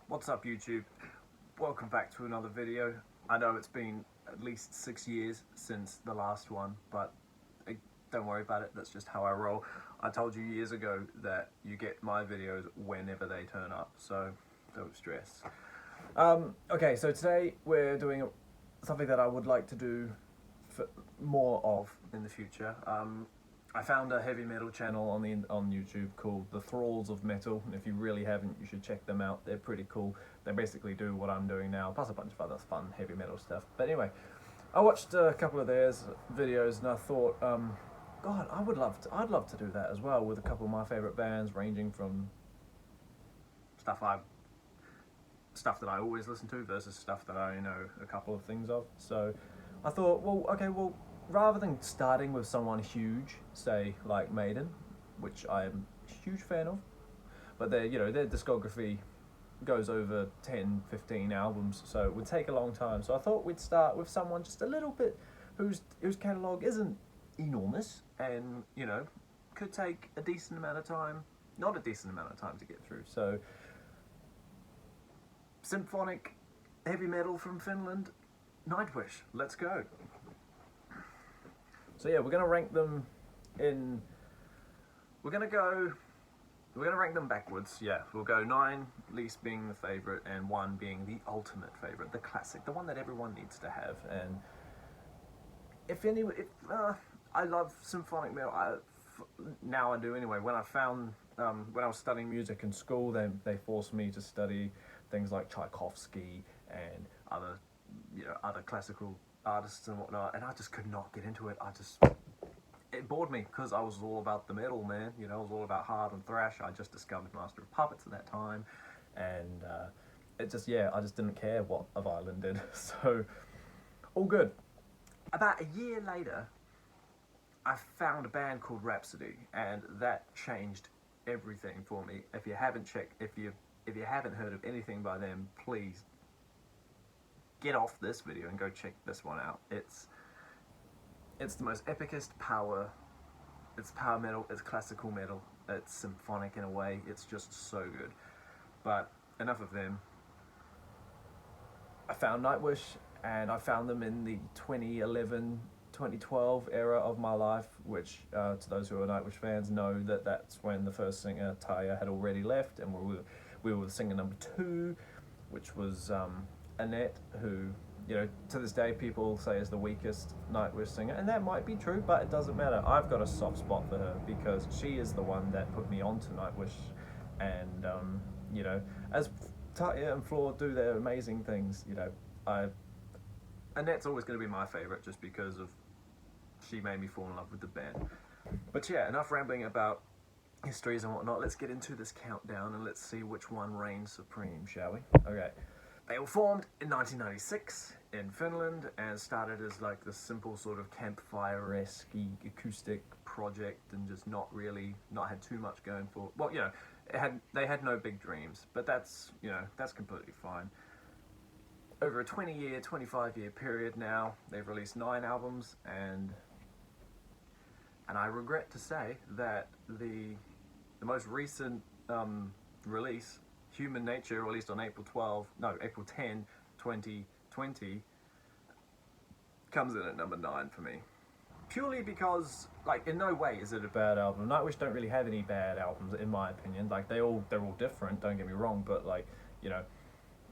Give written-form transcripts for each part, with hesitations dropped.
What's up, YouTube? Welcome back to another video. I know it's been at least 6 years since the last one, but don't worry about it, that's just how I roll. I told you years ago that you get my videos whenever they turn up, so don't stress. Okay, so today we're doing something that I would like to do more of in the future. I found a heavy metal channel on YouTube called The Thralls of Metal, and if you really haven't, you should check them out. They're pretty cool. They basically do what I'm doing now, plus a bunch of other fun heavy metal stuff. But anyway, I watched a couple of theirs videos, and I thought, God, I'd love to do that as well with a couple of my favorite bands, ranging from stuff that I always listen to versus stuff that I know a couple of things of. So I thought, well, rather than starting with someone huge, say like Maiden, which I'm a huge fan of, but their discography goes over 10, 15 albums, so it would take a long time. So I thought we'd start with someone just a little bit whose catalogue isn't enormous and, could take a decent amount of time, not a decent amount of time to get through. So symphonic heavy metal from Finland, Nightwish, let's go. So yeah, we're gonna rank them in. We're gonna rank them backwards. Yeah, we'll go 9 least being the favorite and 1 being the ultimate favorite, the classic, the one that everyone needs to have. And I love symphonic metal. Now I do anyway. When I was studying music in school, they forced me to study things like Tchaikovsky and other classical artists and whatnot, and I just could not get into it. It bored me because I was all about the metal, man. I was all about hard and thrash. I just discovered Master of Puppets at that time, and I just didn't care what a violin did. So all good. About a year later, I found a band called Rhapsody, and that changed everything for me. If you haven't heard of anything by them, please get off this video and go check this one out. It's the most epicest power. It's power metal, it's classical metal, it's symphonic in a way. It's just so good. But enough of them. I found Nightwish, and I found them in the 2011, 2012 era of my life, which to those who are Nightwish fans know that that's when the first singer, Taya, had already left, and we were singer number 2, which was Annette, who, to this day people say is the weakest Nightwish singer, and that might be true, but it doesn't matter. I've got a soft spot for her because she is the one that put me onto Nightwish, and as Taya and Floor do their amazing things, Annette's always going to be my favourite just because of she made me fall in love with the band. But yeah, enough rambling about histories and whatnot. Let's get into this countdown and let's see which one reigns supreme, shall we? Okay. They were formed in 1996 in Finland and started as like this simple sort of campfire-esque acoustic project, and just not had too much going for. Well, they had no big dreams, but that's completely fine. Over a 20-year, 25-year period now, they've released 9 albums, and I regret to say that the most recent release, Human Nature, released on April 10, 2020, comes in at number 9 for me. Purely because, in no way is it a bad album. Nightwish don't really have any bad albums, in my opinion. They're all different, don't get me wrong, but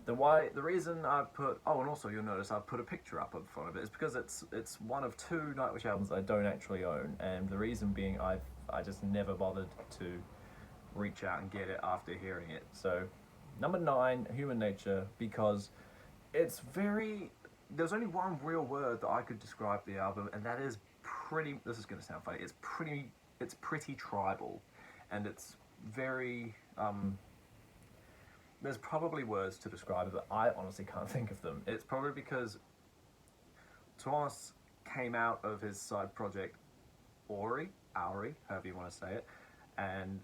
the reason I've put, and also you'll notice I've put a picture up in front of it, is because it's one of 2 Nightwish albums I don't actually own, and the reason being I just never bothered to reach out and get it after hearing it. So number 9, Human Nature, because there's only one real word that I could describe the album, and that is this is going to sound funny, it's pretty tribal, and it's very, there's probably words to describe it, but I honestly can't think of them. It's probably because Thomas came out of his side project, Auri, however you want to say it, and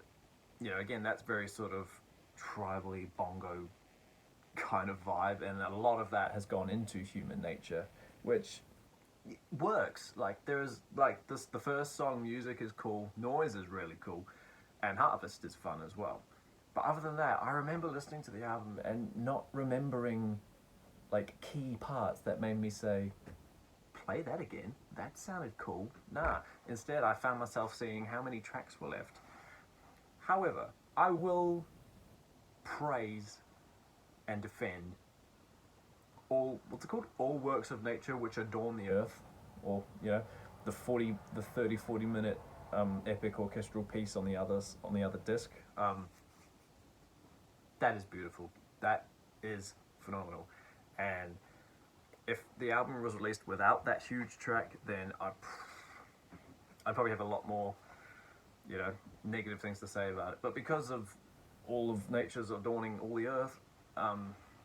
again, that's very sort of tribally bongo kind of vibe, and a lot of that has gone into Human Nature, which works. The first song, Music, is cool, Noise is really cool, and Harvest is fun as well. But other than that, I remember listening to the album and not remembering like key parts that made me say, play that again, that sounded cool. Nah, instead I found myself seeing how many tracks were left. However, I will praise and defend all, what's it called? All works of nature which adorn the earth, or, you know, the 30-40 minute epic orchestral piece on the other disc. That is beautiful. That is phenomenal. And if the album was released without that huge track, then I'd probably have a lot more, you know, negative things to say about it. But because of all of nature's adorning all the earth,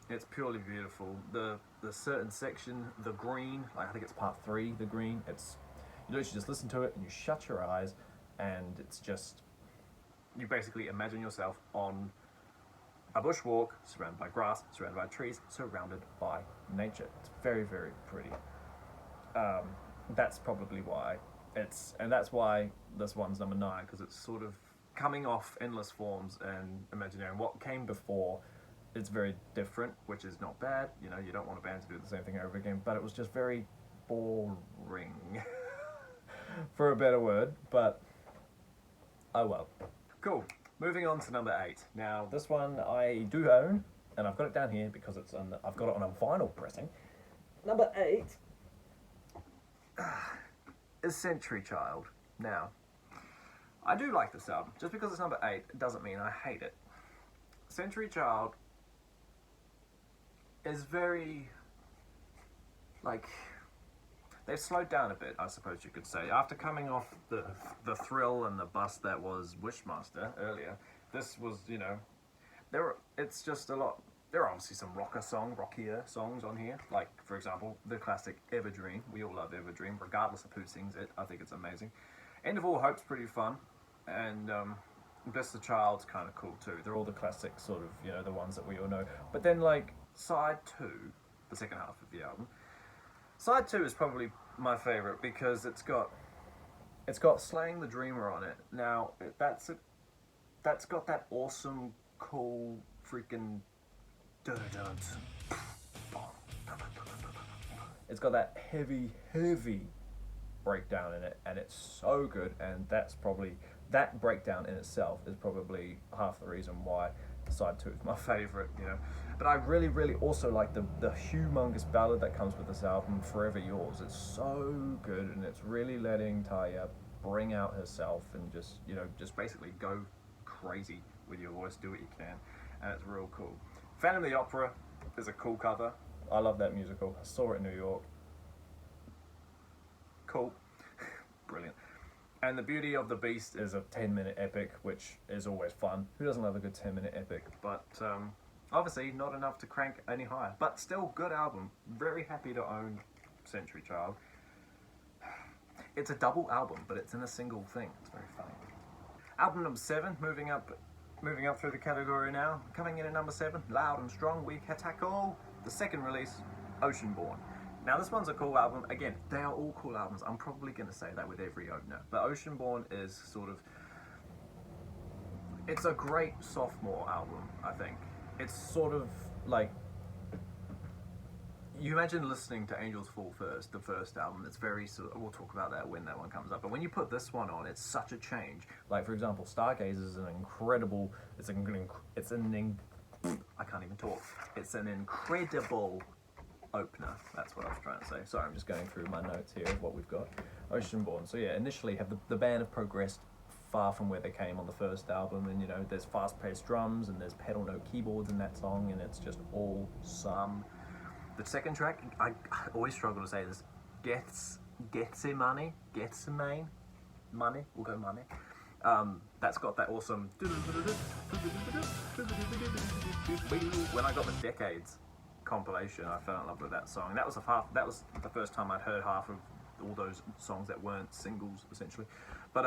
it's purely beautiful. The certain section, the green, like I think it's part 3, the green, it's, you literally just listen to it and you shut your eyes and it's just, you basically imagine yourself on a bushwalk, surrounded by grass, surrounded by trees, surrounded by nature. It's very, very pretty. That's probably why and that's why this one's number 9, because it's sort of coming off Endless Forms and Imaginarium. What came before, it's very different, which is not bad. You know, you don't want a band to do the same thing over again, but it was just very boring, for a better word, but oh well. Cool. Moving on to number 8. Now, this one I do own, and I've got it down here because I've got it on a vinyl pressing. Number 8 is Century Child. Now, I do like this album. Just because it's number 8 doesn't mean I hate it. Century Child is very, like, they've slowed down a bit, I suppose you could say. After coming off the thrill and the bust that was Wishmaster earlier, this was, you know, it's just a lot. There are obviously some rockier songs on here. Like, for example, the classic Everdream. We all love Everdream, regardless of who sings it. I think it's amazing. End of All Hope's pretty fun. And Bless the Child's kind of cool too. They're all the classic sort of, you know, the ones that we all know. But then, like, side 2, the second half of the album, side 2 is probably my favourite because it's got Slaying the Dreamer on it. Now, that's got that awesome, cool, freaking... It's got that heavy breakdown in it, and it's so good, and that's probably, that breakdown in itself is probably half the reason why side 2 is my favourite, you know. But I really, really also like the humongous ballad that comes with this album, Forever Yours. It's so good, and it's really letting Taya bring out herself and just, you know, just basically go crazy with your voice, do what you can, and it's real cool. Phantom of the Opera is a cool cover. I love that musical. I saw it in New York. Cool. Brilliant. And The Beauty of the Beast is a 10-minute epic, which is always fun. Who doesn't love a good 10-minute epic? But obviously not enough to crank any higher. But still, good album. Very happy to own Century Child. It's a double album, but it's in a single thing. It's very funny. Album number 7, moving up through the category now. Coming in at number 7, Loud and Strong, We Tackle, the second release, Oceanborn. Now, this one's a cool album. Again, they are all cool albums. I'm probably going to say that with every opener. But Oceanborn is sort of... It's a great sophomore album, I think. It's sort of like... You imagine listening to Angels Fall First, the first album. It's very sort of... We'll talk about that when that one comes up. But when you put this one on, it's such a change. Like, for example, Stargaze is an incredible... I can't even talk. It's an incredible... opener. That's what I was trying to say. Sorry, I'm just going through my notes here of what we've got. Oceanborn. So yeah, initially the band have progressed far from where they came on the first album, and you know, there's fast-paced drums and there's pedal no keyboards in that song, and it's just awesome. The second track, I always struggle to say this, Getsemane, Money, we'll go Money. That's got that awesome When I Got the Decades compilation, I fell in love with that song. That was the first time I'd heard half of all those songs that weren't singles, essentially. But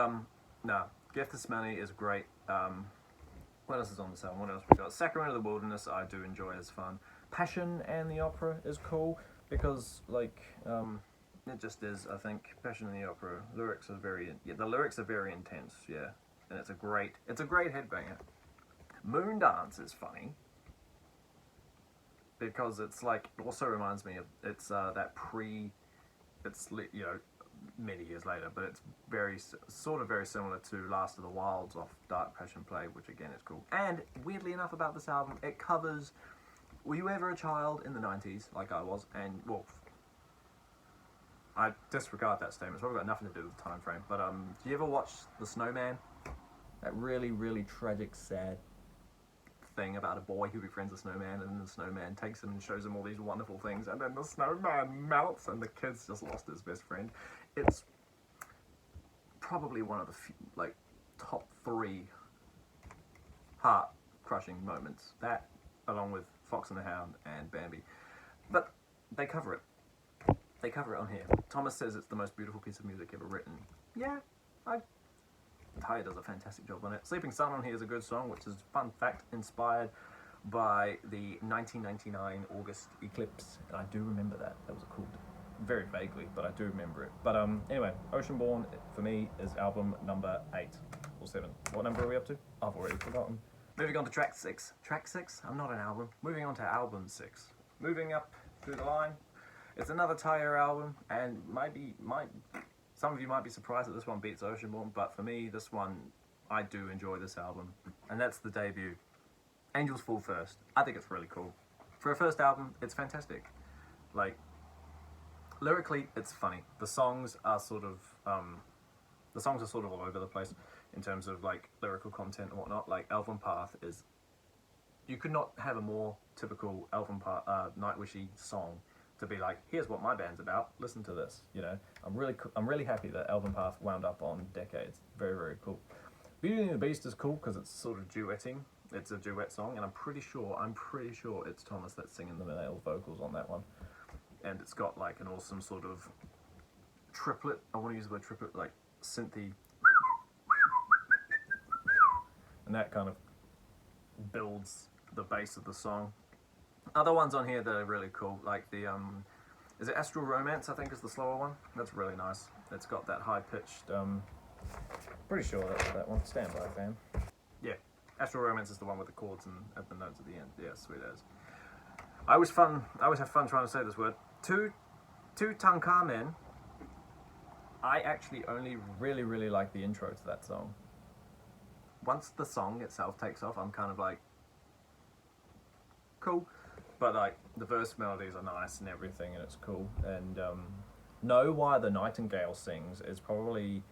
no, Gethsemane is great. What else is on this album? What else we got? Sacramento of the Wilderness, I do enjoy as fun. Passion and the Opera is cool because, like, it just is. I think Passion and the Opera the lyrics are very intense, yeah, and it's a great headbanger. Moondance is funny because it's like, it also reminds me of, it's that you know, many years later, but it's sort of very similar to Last of the Wilds off Dark Passion Play, which again is cool. And weirdly enough about this album, it covers, were you ever a child in the 90s, like I was? And, well, I disregard that statement, it's probably got nothing to do with the time frame, but do you ever watch The Snowman? That really, really tragic, sad thing about a boy who befriends a snowman, and then the snowman takes him and shows him all these wonderful things, and then the snowman melts and the kid's just lost his best friend. It's probably one of the like top 3 heart-crushing moments. That, along with Fox and the Hound and Bambi. But they cover it. They cover it on here. Thomas says it's the most beautiful piece of music ever written. Yeah, Ty does a fantastic job on it. Sleeping Sun on here is a good song, which is, fun fact, inspired by the 1999 August eclipse. And I do remember that. That was a cool, very vaguely, but I do remember it. But anyway, Oceanborn, for me, is album number 8 or 7. What number are we up to? I've already forgotten. Moving on to track 6. Track 6? I'm not an album. Moving on to album 6. Moving up through the line. It's another Tyre album, and some of you might be surprised that this one beats Oceanborn, but for me, this one, I do enjoy this album. And that's the debut. Angels Fall First. I think it's really cool. For a first album, it's fantastic. Like, lyrically, it's funny. The songs are sort of all over the place in terms of like lyrical content and whatnot. Like Elven Path is, you could not have a more typical Elven Path, Nightwishy song to be like, here's what my band's about, listen to this, you know. I'm really happy that Elven Path wound up on Decades. Very, very cool. Beauty and the Beast is cool because it's sort of duetting. It's a duet song, and I'm pretty sure it's Thomas that's singing the male vocals on that one. And it's got like an awesome sort of triplet, I want to use the word triplet, like synthy, and that kind of builds the bass of the song. Other ones on here that are really cool, like the, is it Astral Romance, I think is the slower one? That's really nice. It's got that high-pitched, pretty sure that's that one. Stand by, fam. Yeah, Astral Romance is the one with the chords and at the notes at the end. Yeah, sweet as. I always have fun trying to say this word. Tutankhamen, I actually only really like the intro to that song. Once the song itself takes off, I'm kind of like, cool. But like, the verse melodies are nice and everything, and it's cool. And Know Why the Nightingale Sings is probably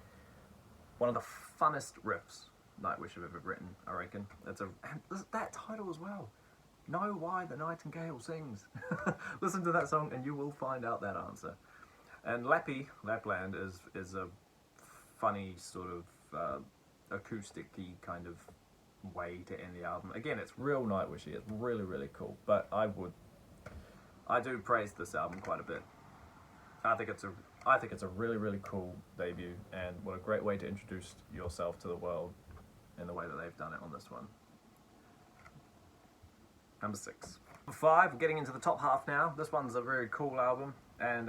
one of the funnest riffs Nightwish have ever written, I reckon. And that title as well. Know Why the Nightingale Sings. Listen to that song and you will find out that answer. And Lapland is a funny sort of acoustic-y kind of way to end the album. Again, it's real Nightwishy. It's really cool. But I do praise this album quite a bit. I think it's a really cool debut, and what a great way to introduce yourself to the world in the way that they've done it on this one. Number 6. Number 5, we're getting into the top half now. This one's a very cool album, and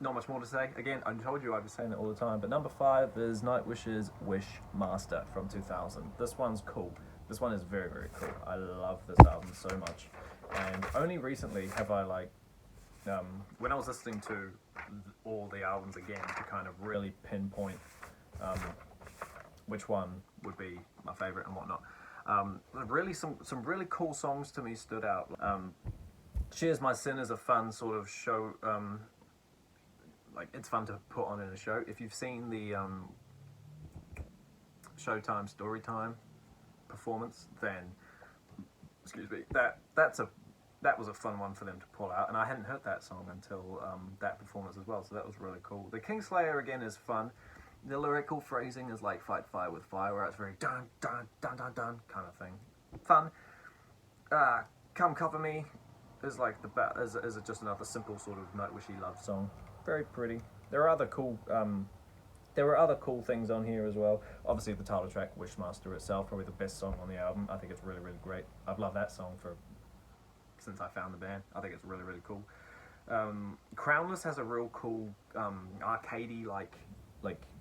not much more to say. Again, I told you I was saying it all the time, but number 5 is Nightwish's Wish Master from 2000. This one's cool. This one is very cool. I love this album so much. And only recently have I, like, when I was listening to all the albums again to kind of really pinpoint which one would be my favourite and whatnot, really some really cool songs to me stood out. Cheers My Sin is a fun sort of show, like, it's fun to put on in a show. If you've seen the Showtime Storytime performance, then, excuse me, that was a fun one for them to pull out, and I hadn't heard that song until that performance as well, so that was really cool. The Kingslayer again is fun. The lyrical phrasing is like Fight Fire with Fire, where it's very dun dun dun dun dun kind of thing. Fun. Come Cover Me is like is just another simple sort of Nightwishy love song. Very pretty. There are other cool things on here as well. Obviously the title track, Wishmaster itself, probably the best song on the album. I think it's really great. I've loved that song since I found the band. I think it's really cool. Crownless has a real cool arcadey like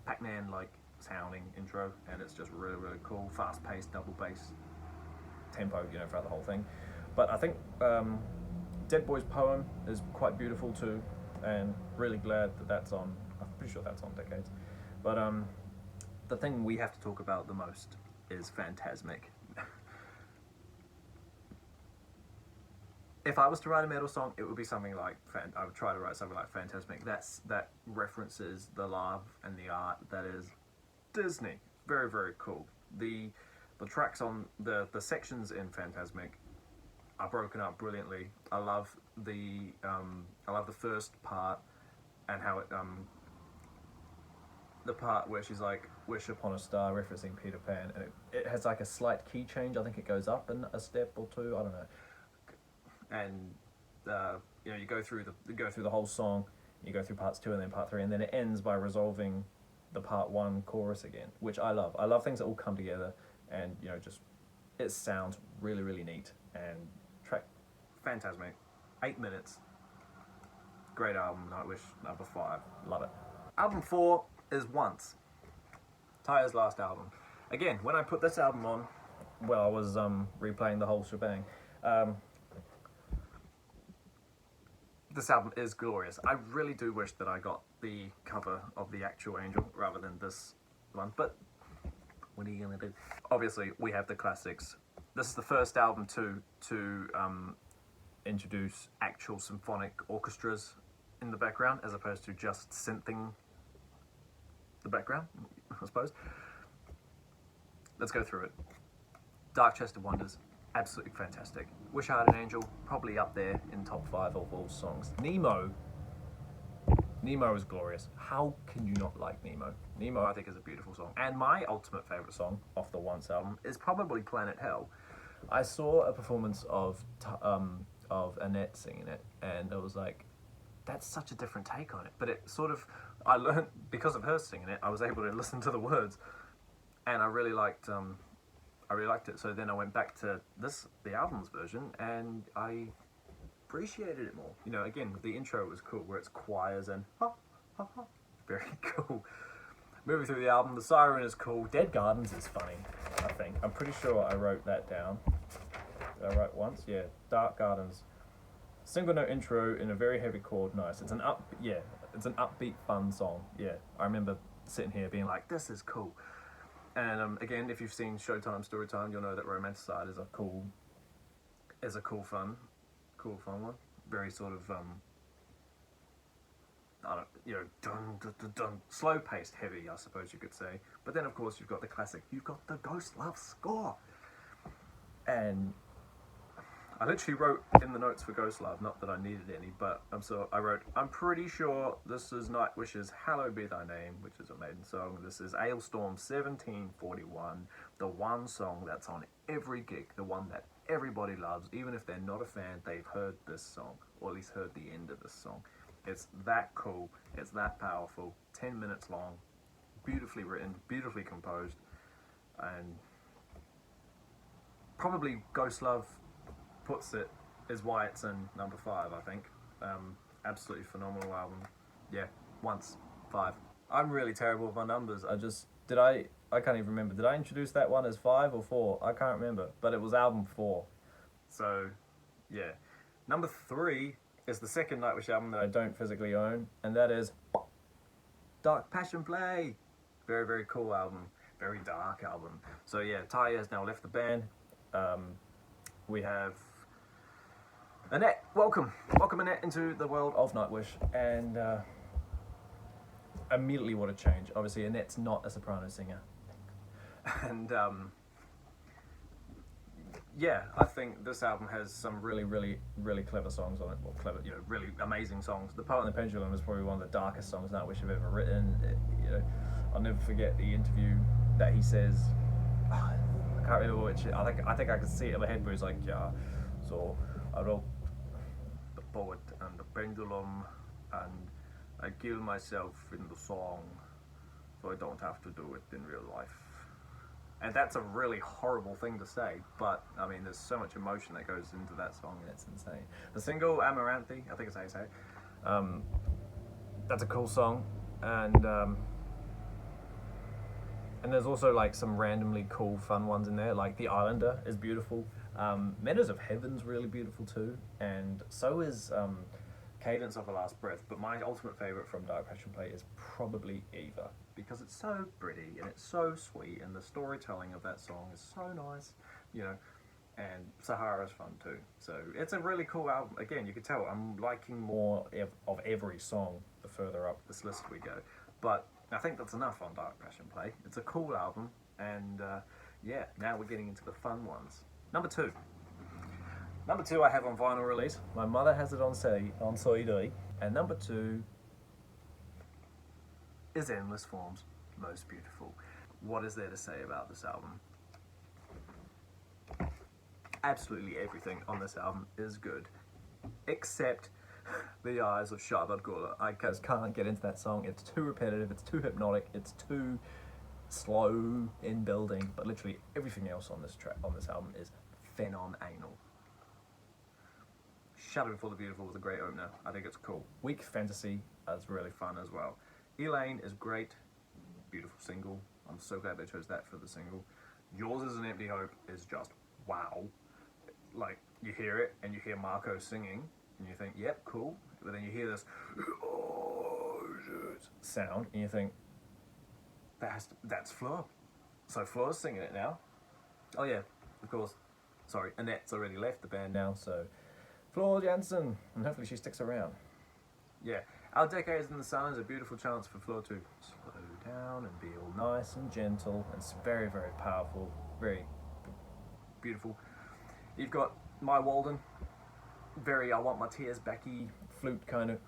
Pac-Man like sounding intro, and it's just really, really cool, fast-paced, double bass tempo, you know, throughout the whole thing. But I think Dead Boy's Poem is quite beautiful too, and really glad that that's on. I'm pretty sure that's on Decades. But the thing we have to talk about the most is Phantasmic. If I was to write a metal song, it would be something like, I would try to write something like Phantasmic. That references the love and the art that is Disney. Very, very cool. The tracks on the sections in Phantasmic are broken up brilliantly. I love the first part, and how it the part where she's like, "Wish upon a star," referencing Peter Pan, and it has like a slight key change. I think it goes up in a step or two. I don't know. And you know, you go through the whole song. You go through parts 2 and then part 3, and then it ends by resolving the part 1 chorus again, which I love. I love things that all come together, and you know, just it sounds really, really neat. And track Phantasmic, 8 minutes, great album. Nightwish, number 5, love it. Album 4 is Once, Tyre's last album. Again, when I put this album on, well, I was replaying the whole shebang. This album is glorious. I really do wish that I got the cover of the actual Angel rather than this one, but what are you gonna do? Obviously, we have the classics. This is the first album to introduce actual symphonic orchestras in the background, as opposed to just synthing the background, I suppose. Let's go through it. Dark Chest of Wonders, absolutely fantastic. Wish I Had an Angel, probably up there in top 5 of all songs. Nemo is glorious. How can you not like Nemo? Nemo, I think, is a beautiful song. And my ultimate favourite song off the Once album is probably Planet Hell. I saw a performance of Annette singing it, and it was like, that's such a different take on it. But it sort of, I learned, because of her singing it, I was able to listen to the words, and I really liked it. So then I went back to the album's version, and I appreciated it more. You know, again, the intro was cool, where it's choirs and ha, ha, ha. Very cool. Moving through the album, the siren is cool. Dead Gardens is funny, I think. I'm pretty sure I wrote that down. Did I write Once? Yeah, Dark Gardens. Single note intro in a very heavy chord, nice. It's an upbeat, fun song. Yeah, I remember sitting here being like, this is cool. And again, if you've seen Showtime Storytime, you'll know that Romanticide is a cool fun one. Very sort of dun, dun, dun, dun, slow paced, heavy, I suppose you could say. But then of course you've got the classic. You've got the Ghost Love score, and I literally wrote in the notes for Ghost Love, not that I needed any, but I wrote, I'm pretty sure this is Nightwish's Hallowed Be Thy Name, which is a maiden song. This is Ailstorm 1741, the one song that's on every gig, the one that everybody loves. Even if they're not a fan, they've heard this song, or at least heard the end of this song. It's that cool, it's that powerful, 10 minutes long, beautifully written, beautifully composed, and probably Ghost Love puts it, is why it's in number 5, I think. Absolutely phenomenal album. Yeah, Once, 5. I'm really terrible with my numbers. I can't even remember. Did I introduce that one as 5 or 4? I can't remember, but it was album 4. So, yeah. Number 3 is the second Nightwish album that I don't physically own, and that is Dark Passion Play. Very, very cool album. Very dark album. So yeah, Taya has now left the band. We have Annette. Welcome Annette into the world of Nightwish, and immediately what a change. Obviously Annette's not a soprano singer, and yeah, I think this album has some really, really, really clever songs on it. Well, clever, you know, really amazing songs. The Poet and the Pendulum is probably one of the darkest songs Nightwish have ever written. I'll never forget the interview that he says. I can't remember which. I think I can see it in my head, but he's like, yeah. So I wrote the Poet and the Pendulum, and I kill myself in the song, so I don't have to do it in real life. And that's a really horrible thing to say, but I mean, there's so much emotion that goes into that song, and it's insane. The single Amaranthi, I think it's how you say it. That's a cool song, and And there's also like some randomly cool, fun ones in there. Like The Islander is beautiful. Meadows of Heaven's really beautiful too, and so is Cadence of the Last Breath. But my ultimate favorite from Dark Passion Play is probably Eva, because it's so pretty and it's so sweet, and the storytelling of that song is so nice, you know. And Sahara's fun too. So it's a really cool album. Again, you can tell I'm liking more of every song the further up this list we go. But I think that's enough on Dark Passion Play. It's a cool album, and yeah, now we're getting into the fun ones. Number two I have on vinyl release. My mother has it on CD. And number two is Endless Forms, Most Beautiful. What is there to say about this album? Absolutely everything on this album is good, except The Eyes of Sharbat Gula. I just can't get into that song. It's too repetitive, it's too hypnotic, it's too slow in building, but literally everything else on this album is phenomenal. Shadow Before the Beautiful was a great opener. I think it's cool. Weak Fantasy is really fun as well. Elaine is great. Beautiful single. I'm so glad they chose that for the single. Yours Is an Empty Hope is just wow. Like, you hear it and you hear Marco singing and you think, yep, cool. But then you hear this sound and you think, that's Fleur. So Fleur's singing it now. Oh yeah, of course. Sorry, Annette's already left the band now, so Fleur Jansen, and hopefully she sticks around. Yeah, Our Decades in the Sun is a beautiful chance for Fleur to slow down and be all nice and gentle. It's very, very powerful, very beautiful. You've got My Walden, very I Want My Tears Backy flute kind of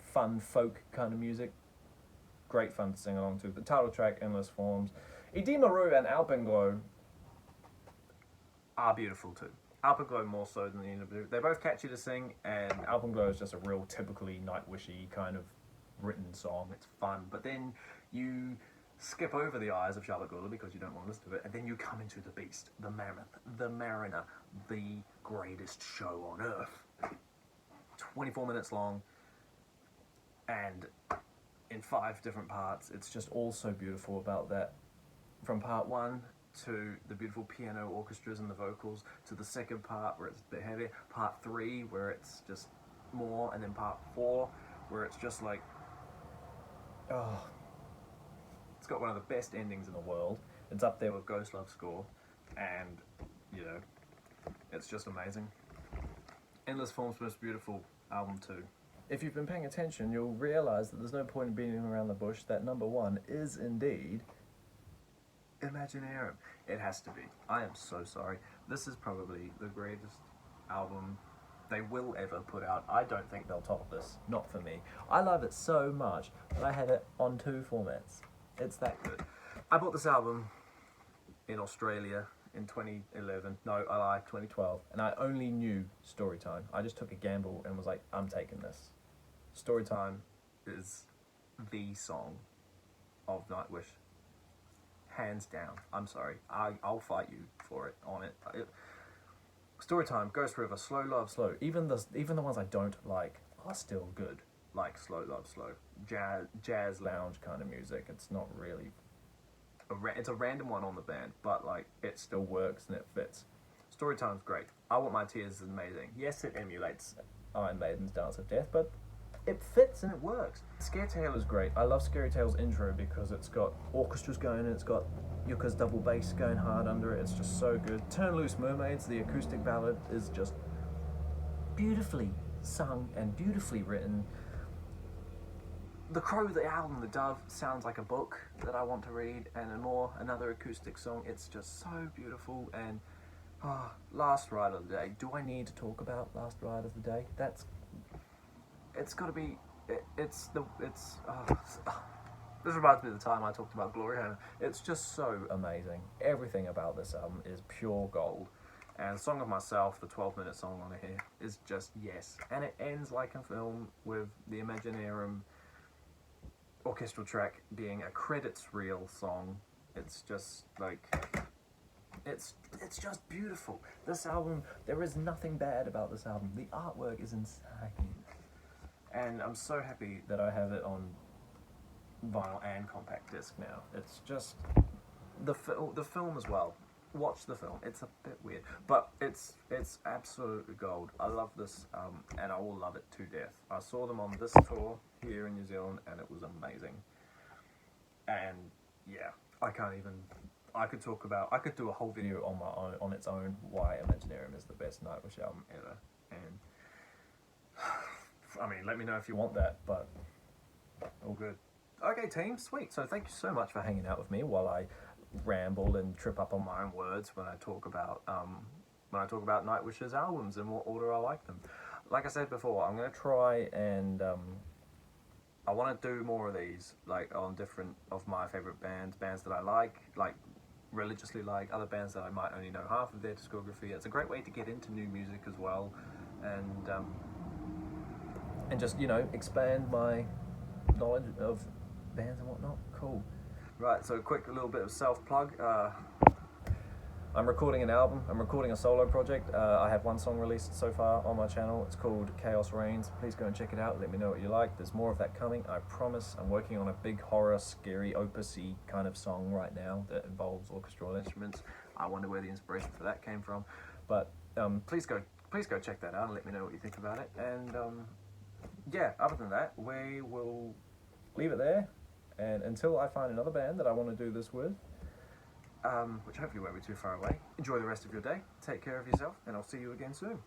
fun folk kind of music. Great fun to sing along to. The title track, Endless Forms. Edema Rue and Alpenglow are beautiful too. Alpenglow more so than the Edema Rue. They're both catchy to sing, and Alpenglow is just a real typically Nightwishy kind of written song. It's fun, but then you skip over The Eyes of Sharbat Gula because you don't want to listen to it, and then you come into The Beast, The Mammoth, The Mariner, the greatest show on earth. 24 minutes long, and in 5 different parts. It's just all so beautiful about that. From part 1 to the beautiful piano orchestras and the vocals, to the second part where it's a bit heavier, part 3 where it's just more, and then part 4 where it's just like, oh, it's got one of the best endings in the world. It's up there with Ghost Love Score, and you know, it's just amazing. Endless Forms, Most Beautiful, album 2. If you've been paying attention, you'll realise that there's no point in beating around the bush, that number 1 is indeed Imaginarium. It has to be. I am so sorry. This is probably the greatest album they will ever put out. I don't think they'll top this. Not for me. I love it so much that I have it on 2 formats. It's that good. I bought this album in Australia in 2011. No, I lied, 2012. And I only knew Storytime. I just took a gamble and was like, I'm taking this. Storytime is the song of Nightwish. Hands down. I'm sorry. I'll fight you for it, on it. Storytime, Ghost River, Slow Love, Slow. Even the ones I don't like are still good. Like Slow Love, Slow. Jazz lounge kind of music. It's not really... it's a random one on the band, but like it still works and it fits. Storytime's great. I Want My Tears is amazing. Yes, it emulates Iron Maiden's Dance of Death, but it fits and it works. Scare Tale is great. I love Scary Tale's intro because it's got orchestras going and it's got Yuka's double bass going hard under it. It's just so good. Turn Loose Mermaids, the acoustic ballad, is just beautifully sung and beautifully written. The Crow, the album, The Dove, sounds like a book that I want to read, and another acoustic song. It's just so beautiful. And Last Ride of the Day. Do I need to talk about Last Ride of the Day? It's got to be. This reminds me of the time I talked about Glory Home. It's just so amazing. Everything about this album is pure gold. And Song of Myself, the 12-minute song on here, is just yes. And it ends like a film with the Imaginarium orchestral track being a credits reel song. It's just like, it's just beautiful. This album, there is nothing bad about this album. The artwork is insane. And I'm so happy that I have it on vinyl and compact disc now. It's just the film as well. Watch the film. It's a bit weird, but it's absolutely gold. I love this, and I will love it to death. I saw them on this tour here in New Zealand, and it was amazing. And yeah, I could do a whole video on my own, on its own, why Imaginarium is the best Nightwish album ever. And I mean, let me know if you want that, but all good. Okay, team, sweet. So thank you so much for hanging out with me while I ramble and trip up on my own words when I talk about Nightwish's albums and what order I like them. Like I said before, I'm gonna try and I want to do more of these, like on different of my favorite bands that I like religiously like, other bands that I might only know half of their discography. It's a great way to get into new music as well, and just, you know, expand my knowledge of bands and whatnot. Cool. Right, so quick little bit of self-plug. I'm recording an album. I'm recording a solo project. I have one song released so far on my channel. It's called Chaos Reigns. Please go and check it out. Let me know what you like. There's more of that coming, I promise. I'm working on a big horror, scary, opus-y kind of song right now that involves orchestral instruments. I wonder where the inspiration for that came from. But please go check that out and let me know what you think about it. And yeah, other than that, we will leave it there. And until I find another band that I want to do this with, which hopefully won't be too far away, enjoy the rest of your day, take care of yourself, and I'll see you again soon.